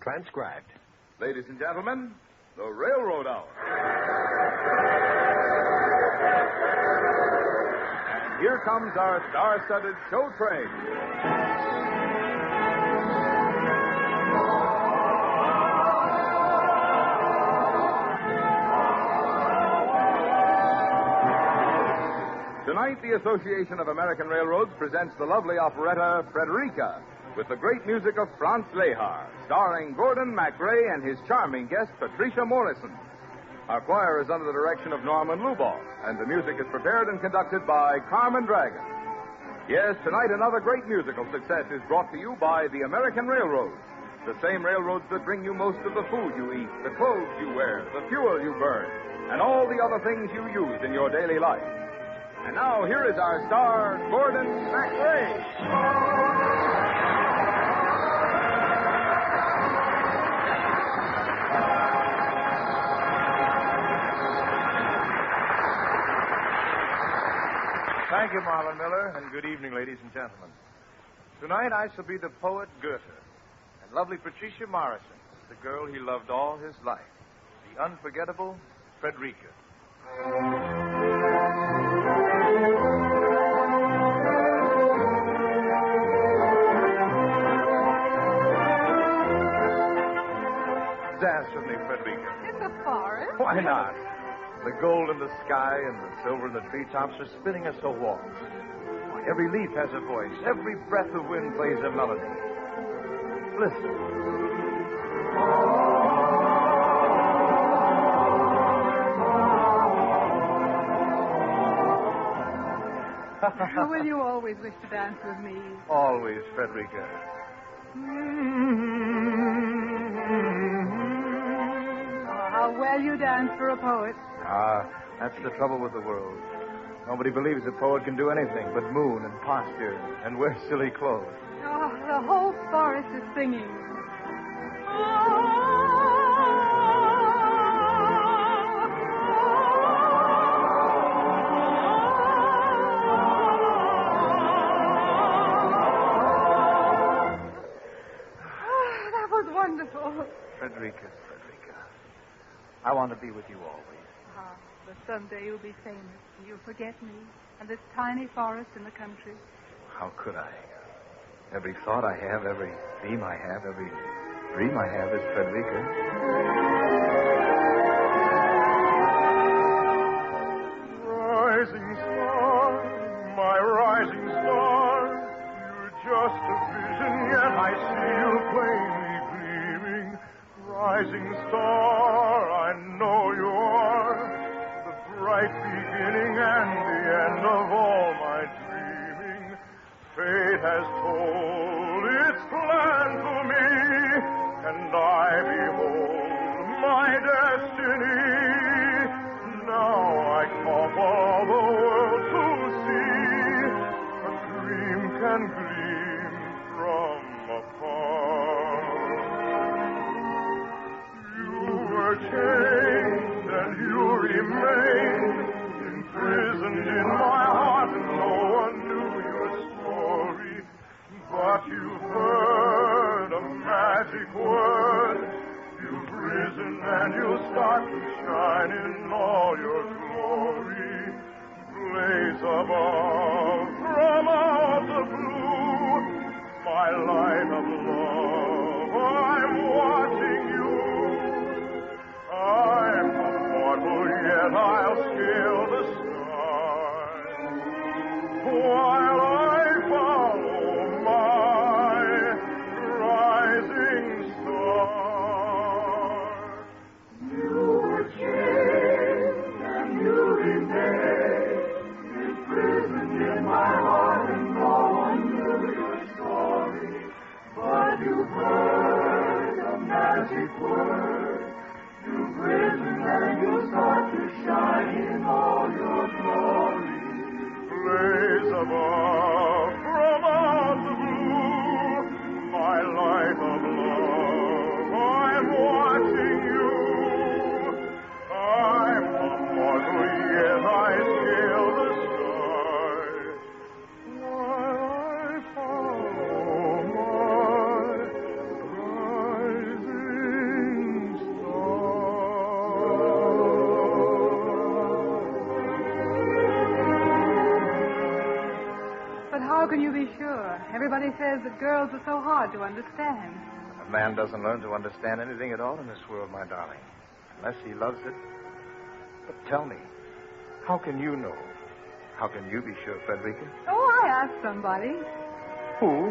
Transcribed. Ladies and gentlemen, the Railroad Hour. And here comes our star-studded show train. Tonight, the Association of American Railroads presents the lovely operetta Frederika, with the great music of Franz Lehar, starring Gordon MacRae and his charming guest, Patricia Morrison. Our choir is under the direction of Norman Luboff, and the music is prepared and conducted by Carmen Dragon. Yes, tonight another great musical success is brought to you by the American Railroads, the same railroads that bring you most of the food you eat, the clothes you wear, the fuel you burn, and all the other things you use in your daily life. And now, here is our star, Gordon MacRae. Thank you, Marlon Miller, and good evening, ladies and gentlemen. Tonight I shall be the poet Goethe, and lovely Patricia Morrison, the girl he loved all his life, the unforgettable Frederika. Dance with me, Frederika. In the forest? Why not? The gold in the sky and the silver in the treetops are spinning us so warm. Why, every leaf has a voice. Every breath of wind plays a melody. Listen. Will you always wish to dance with me? Always, Frederika. How well you dance for a poet. That's the trouble with the world. Nobody believes a poet can do anything but moon and posture and wear silly clothes. Oh, the whole forest is singing. That was wonderful. Frederika. I want to be with you always. But someday you'll be famous. You'll forget me and this tiny forest in the country. How could I? Every thought I have, every theme I have, every dream I have is Frederika. Rising star, my rising star, you're just a vision, yet I see you plainly gleaming. Rising star, I know you are the bright beginning and the end of all my dreaming. Fate has told its plan to me, and I behold my destiny. Now I call for the world to see a dream can gleam from afar. You were chained and you remained imprisoned in my heart, and no one knew your story. But you've heard a magic word. You've risen and you'll start to shine in all your glory. Blaze above from out the blue, my light of love, I'm watching you. I'm a mortal, yet I'll scale the sky, while I follow my rising star. You were chained and you remained imprisoned in my heart, and no one knew your story. But you've heard a magic word. You've risen and you start to shine in all your glory. Blaze above from out the blue, my light of love, I'm watching you. I'm a mortal, yet I scale the sky, while I follow my rising can you be sure? Everybody says that girls are so hard to understand. A man doesn't learn to understand anything at all in this world, my darling, unless he loves it. But tell me, how can you know? How can you be sure, Frederika? Oh, I asked somebody. Who?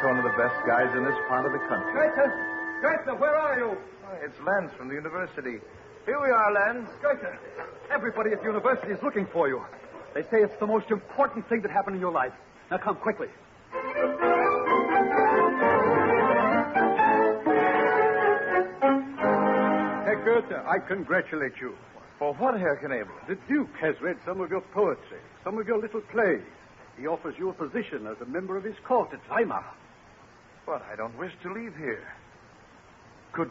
One of the best guys in this part of the country. Goethe, where are you? It's Lenz from the university. Here we are, Lenz. Goethe, everybody at the university is looking for you. They say it's the most important thing that happened in your life. Now come quickly. Herr Goethe, I congratulate you. For what, Herr Knebel? The Duke has read some of your poetry, some of your little plays. He offers you a position as a member of his court at Weimar. But I don't wish to leave here. Could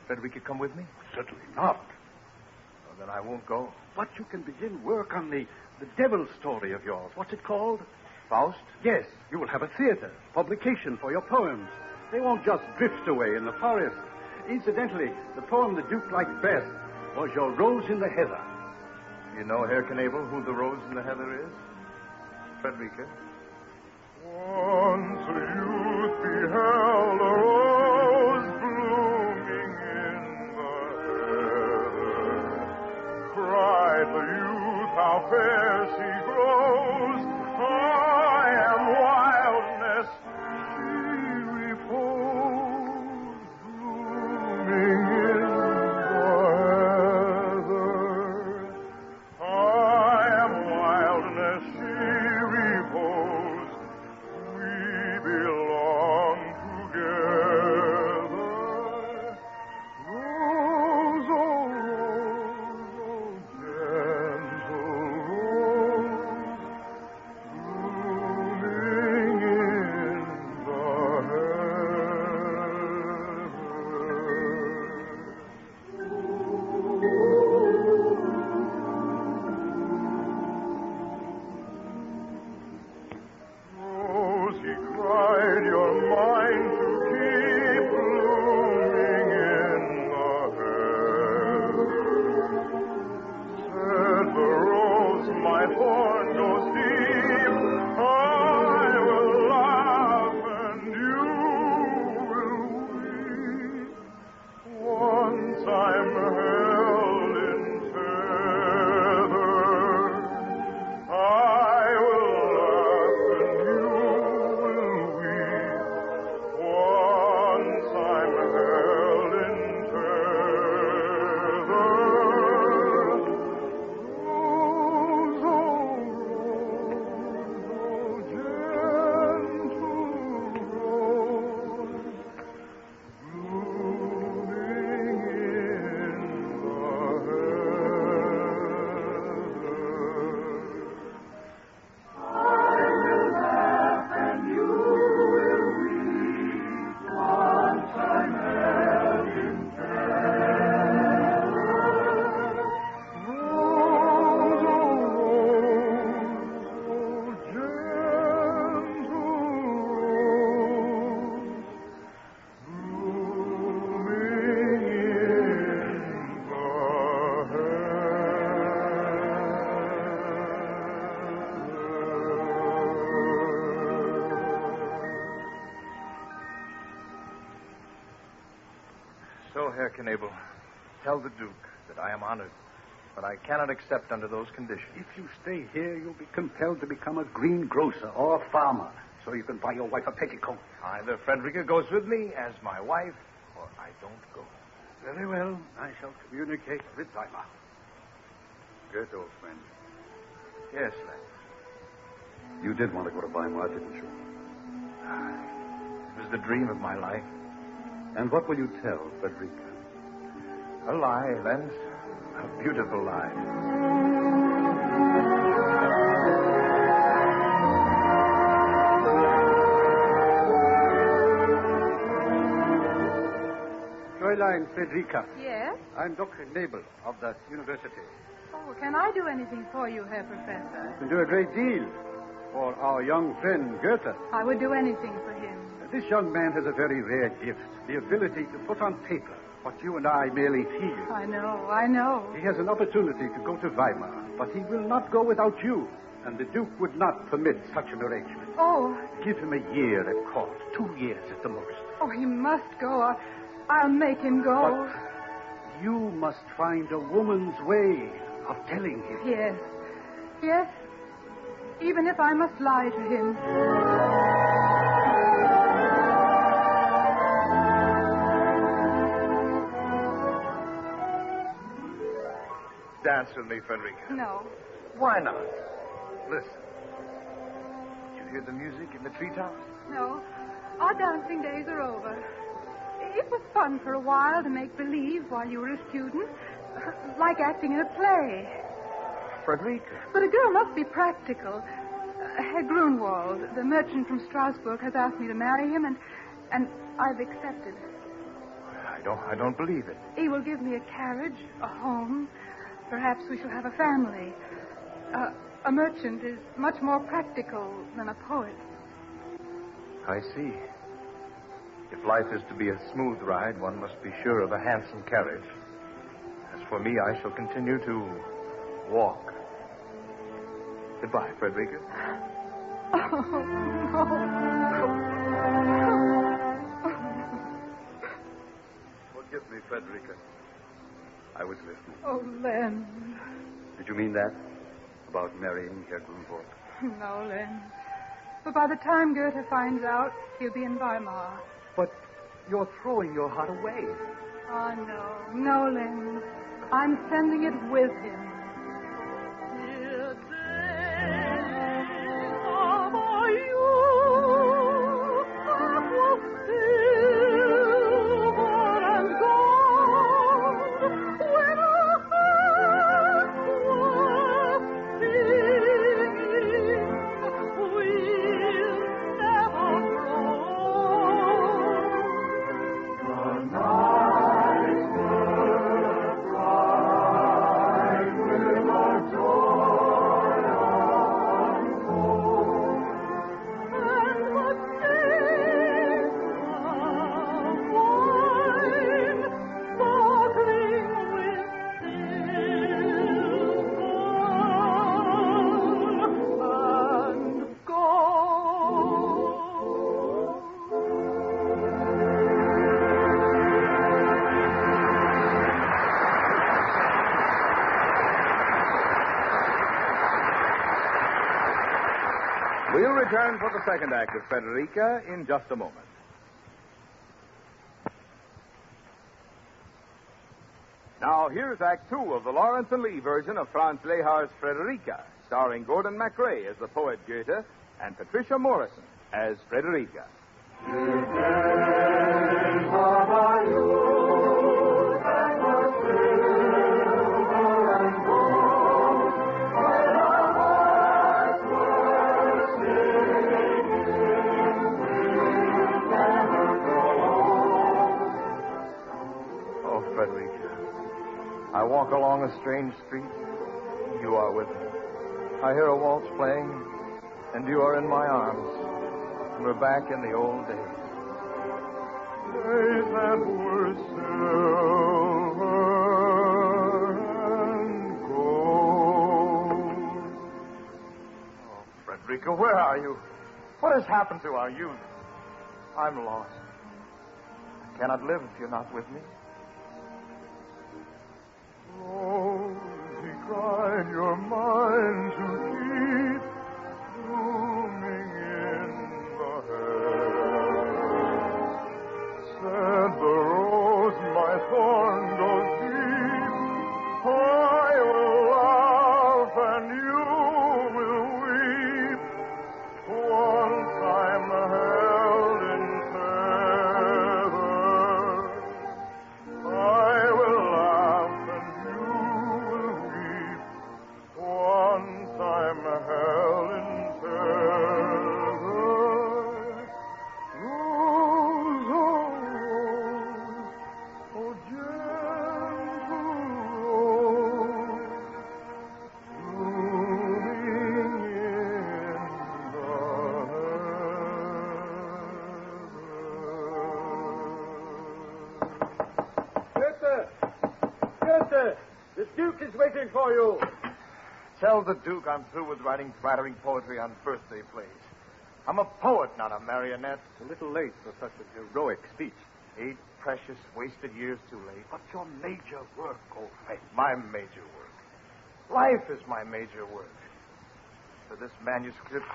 Frederika come with me? Certainly not. Well, then I won't go. But you can begin work on the devil story of yours. What's it called? Faust? Yes. You will have a theater, publication for your poems. They won't just drift away in the forest. Incidentally, the poem the Duke liked best was Your Rose in the Heather. You know, Herr Knebel, who the rose in the heather is? Frederika. Once a youth beheld a rose blooming in the heather. Cried the youth, how fair she grows. I am wildness, she repose, blooming in the heather. I am wildness, she repose. We belong together. Rose, oh, rose, oh, gentle rose, blooming in the Rose, he cried, your mind to keep blooming in the heather. Said the rose, my thorn goes deep. I will laugh and you will weep. Once I'm held in tether, I will laugh and you will weep. Once I'm held in tether. Rose, oh, Abel. Tell the Duke that I am honored, but I cannot accept under those conditions. If you stay here, you'll be compelled to become a greengrocer or a farmer, so you can buy your wife a petticoat. Either Frederika goes with me as my wife, or I don't go. Very well. I shall communicate with Weimar. Goethe, old friend. Yes, Len. You did want to go to Weimar, didn't you? It was the dream of my life. And what will you tell Frederika? A lie, Len. A beautiful lie. Fräulein Frederika. Yes? I'm Dr. Nabel of the university. Oh, can I do anything for you, Herr Professor? You can do a great deal for our young friend Goethe. I would do anything for him. This young man has a very rare gift, the ability to put on paper what you and I merely feel. I know. He has an opportunity to go to Weimar, but he will not go without you, and the Duke would not permit such an arrangement. Oh. Give him a year at court, 2 years at the most. Oh, he must go. I'll make him go. But you must find a woman's way of telling him. Yes. Even if I must lie to him. Dance with me, Frederika. No. Why not? Listen. Did you hear the music in the treetops? No. Our dancing days are over. It was fun for a while to make believe while you were a student. Like acting in a play. Frederika. But a girl must be practical. Herr Grunwald, the merchant from Strasbourg, has asked me to marry him, and I've accepted. I don't believe it. He will give me a carriage, a home. Perhaps we shall have a family. A merchant is much more practical than a poet. I see. If life is to be a smooth ride, one must be sure of a handsome carriage. As for me, I shall continue to walk. Goodbye, Frederika. Oh, no. Forgive me, Frederika. I was listening. Oh, Len. Did you mean that? About marrying Herr Grunwald? No, Len. But by the time Goethe finds out, he'll be in Weimar. But you're throwing your heart away. Oh, no. No, Len. I'm sending it with him. We'll return for the second act of Frederika in just a moment. Now, here's Act Two of the Lawrence and Lee version of Franz Lehar's Frederika, starring Gordon MacRae as the poet Goethe and Patricia Morrison as Frederika. I walk along a strange street. You are with me. I hear a waltz playing, and you are in my arms. And we're back in the old days. Days that were silver and gold. Oh, Frederika, where are you? What has happened to our youth? I'm lost. I cannot live if you're not with me. The Duke is waiting for you. Tell the Duke I'm through with writing flattering poetry on birthday plays. I'm a poet, not a marionette. It's a little late for such a heroic speech. 8 precious, wasted years too late. But your major work, old friend. My major work. Life is my major work. For this manuscript,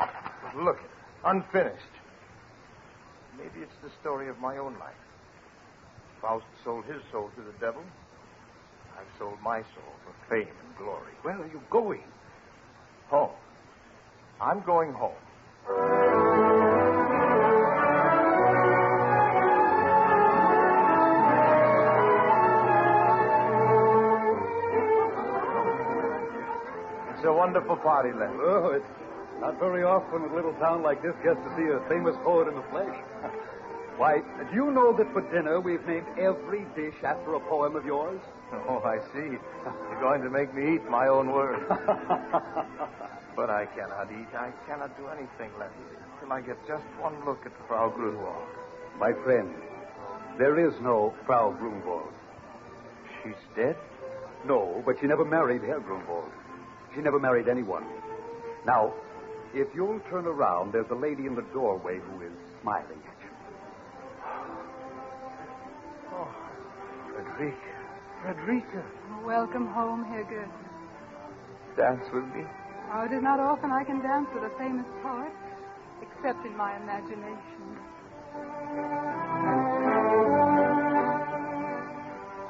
look at it, unfinished. Maybe it's the story of my own life. Faust sold his soul to the devil. I've sold my soul for fame and glory. Where are you going? Home. I'm going home. It's a wonderful party, Len. Oh, it's not very often a little town like this gets to see a famous poet in the flesh. Why, do you know that for dinner we've named every dish after a poem of yours? Oh, I see. You're going to make me eat my own words. But I cannot eat. I cannot do anything, Len, till I get just one look at Frau Grunwald. My friend, there is no Frau Grunwald. She's dead? No, but she never married Herr Grunwald. She never married anyone. Now, if you'll turn around, there's a lady in the doorway who is smiling at you. Oh, Frederika. Frederika. Welcome home, Herr Goethe. Dance with me? Oh, it is not often I can dance with a famous poet, except in my imagination.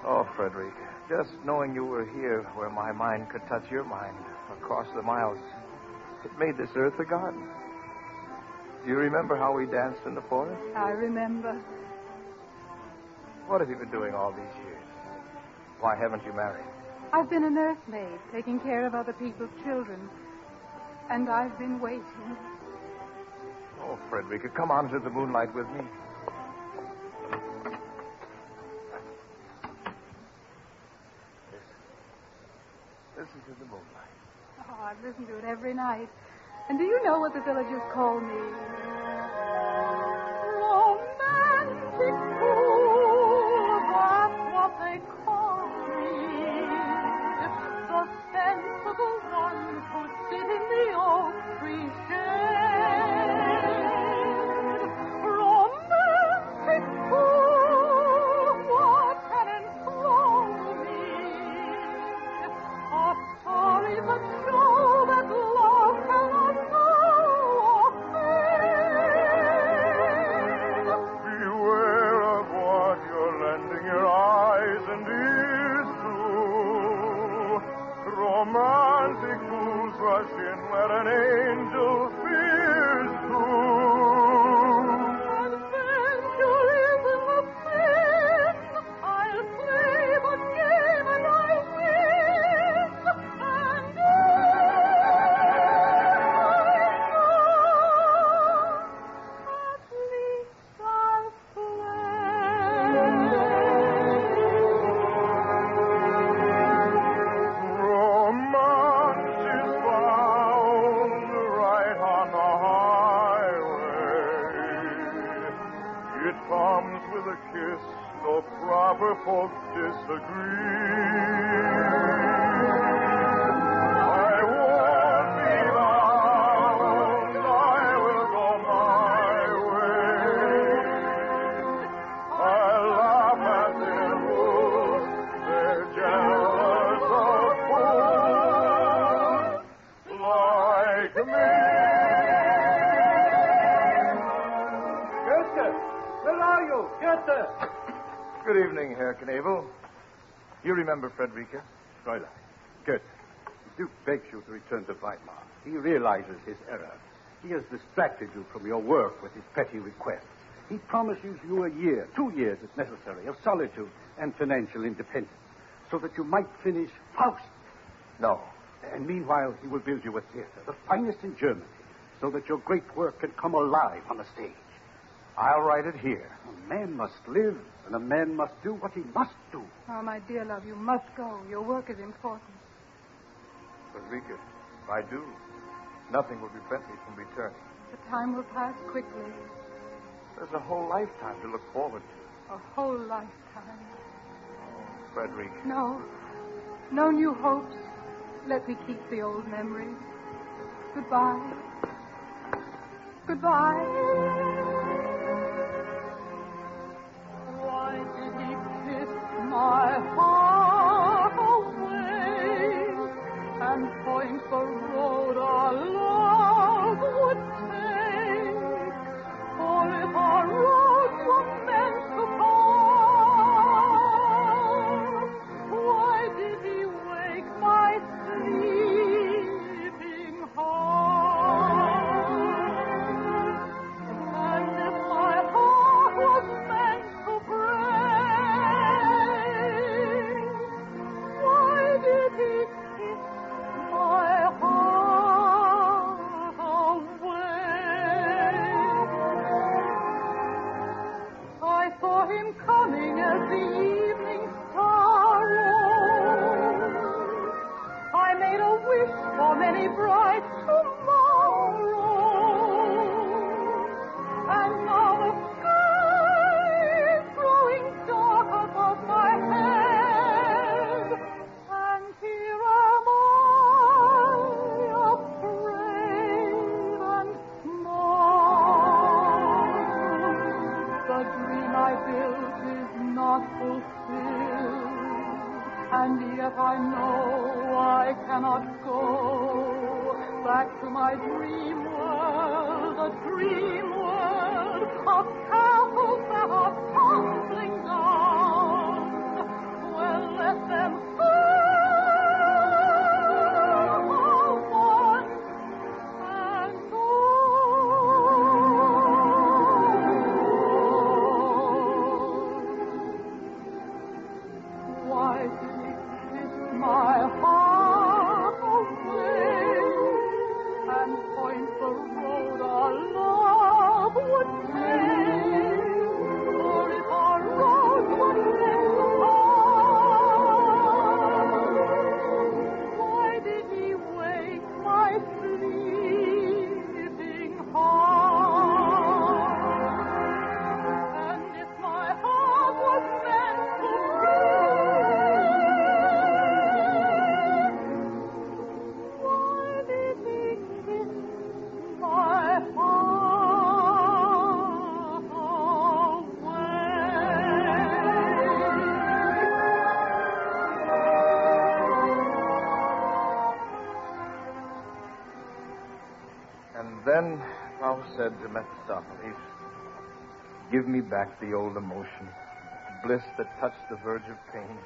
Oh, Frederika, just knowing you were here where my mind could touch your mind across the miles, it made this earth a garden. Do you remember how we danced in the forest? I remember. What have you been doing all these years? Why haven't you married? I've been a nursemaid, taking care of other people's children. And I've been waiting. Oh, Frederika, come on into the moonlight with me. Listen to the moonlight. Oh, I've listened to it every night. And do you know what the villagers call me? Romantic fool, that's what they call me. The sensible one who sit in the oak tree shade. Romantic fool, what can enthrall me? A story but show that love cannot know or fade. Beware of what you're lending your eyes and ears to. Romantic fools rush in where an angel fears to. Adventure isn't a sin. I'll play the game and I'll win. And I know at least I'll Romance is found right on the highway. It comes with a kiss, though proper folks disagree. I won't be bound, I will go my way. I laugh at their rules, they're jealous of fools like me. Goethe! Where are you? Goethe! Good evening, Herr Knavel. You remember Frederika? Fräulein, Goethe, the Duke begs you to return to Weimar. He realizes his error. He has distracted you from your work with his petty requests. He promises you a year, 2 years if necessary, of solitude and financial independence, so that you might finish Faust. No. And meanwhile, he will build you a theater, the finest in Germany, so that your great work can come alive on the stage. I'll write it here. A man must live, and a man must do what he must do. Oh, my dear love, you must go. Your work is important. Frederika, if I do, nothing will prevent me from returning. The time will pass quickly. There's a whole lifetime to look forward to. A whole lifetime. Frederika. No. No new hopes. Let me keep the old memories. Goodbye. Goodbye. Why did he kiss my heart away and point the road our love would take? For if our roads were meant to part, why did he wake my sleeping heart? And if my heart was meant to break, why did he kiss my heart away? I saw him coming as the evening star rose. I made a wish for many bright tomorrows. And now the sky is growing dark above my head. And here am I, afraid and small. The dream I built is not fulfilled, and yet I know I cannot go back to my dream world, a dream world of castles that are tumbling down. Well, let them fall once and all. Why did he kiss my heart away and point the road our love would take? For if our roads were meant to part, why did he wake my sleeping heart? And if my heart was meant to break, why did he kiss my heart away? And then thou said to Mephistopheles, give me back the old emotion, bliss that touched the verge of pain,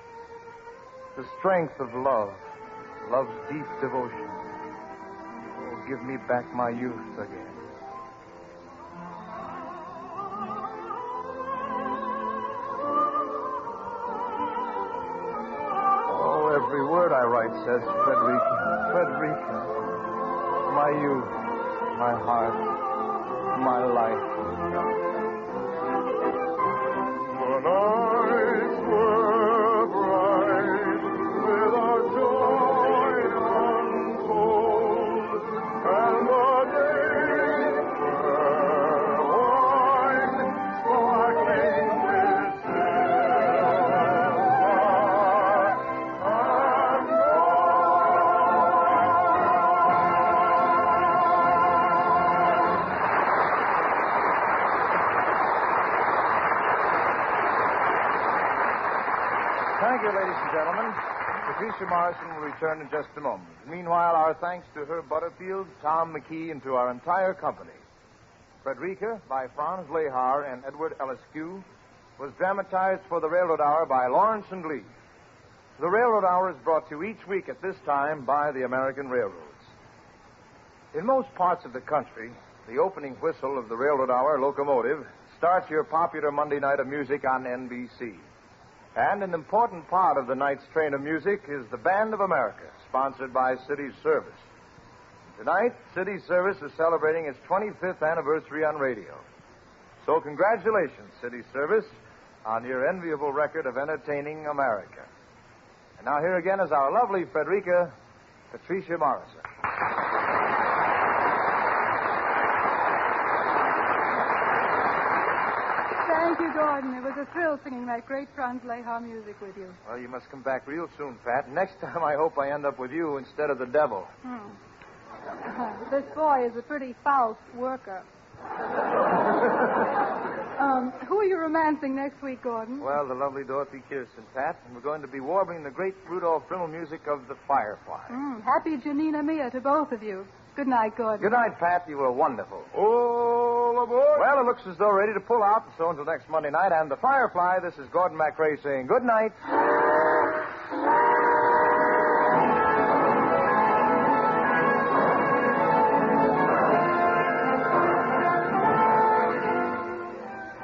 the strength of love, love's deep devotion. Oh, give me back my youth again. Oh, every word I write says Frederika, Frederika, my youth, my heart, my life. The nights were bright with our joy untold, and the days were white, sparkling with silver and Thank you, ladies and gentlemen. Patricia Morrison will return in just a moment. Meanwhile, our thanks to Herb Butterfield, Tom McKee, and to our entire company. Frederika, by Franz Lehar and Edward Elliskew, was dramatized for the Railroad Hour by Lawrence and Lee. The Railroad Hour is brought to you each week at this time by the American Railroads. In most parts of the country, the opening whistle of the Railroad Hour locomotive starts your popular Monday night of music on NBC. And an important part of the night's train of music is the Band of America, sponsored by City Service. Tonight, City Service is celebrating its 25th anniversary on radio. So congratulations, City Service, on your enviable record of entertaining America. And now here again is our lovely Frederika, Patricia Morrison. Thank Thank you, Gordon. It was a thrill singing that great Franz Lehar music with you. Well, you must come back real soon, Pat. Next time I hope I end up with you instead of the devil. This boy is a pretty foul worker. Who are you romancing next week, Gordon? Well, the lovely Dorothy Kirsten, Pat, and we're going to be warbling the great Rudolph Frimmel music of the Firefly. Happy Janina Mia to both of you. Good night, Gordon. Good night, Pat. You were wonderful. All aboard. Well, it looks as though ready to pull out, and so until next Monday night, and the Firefly, this is Gordon MacRae saying good night.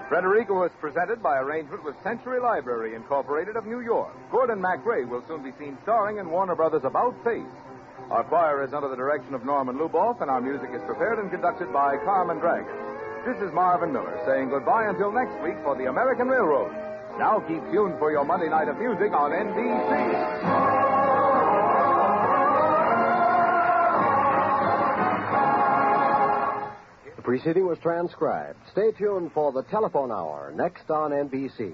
Frederika was presented by arrangement with Century Library Incorporated of New York. Gordon MacRae will soon be seen starring in Warner Brothers' About Face. Our choir is under the direction of Norman Luboff, and our music is prepared and conducted by Carmen Dragon. This is Marvin Miller saying goodbye until next week for the American Railroad. Now keep tuned for your Monday night of music on NBC. The preceding was transcribed. Stay tuned for the Telephone Hour next on NBC.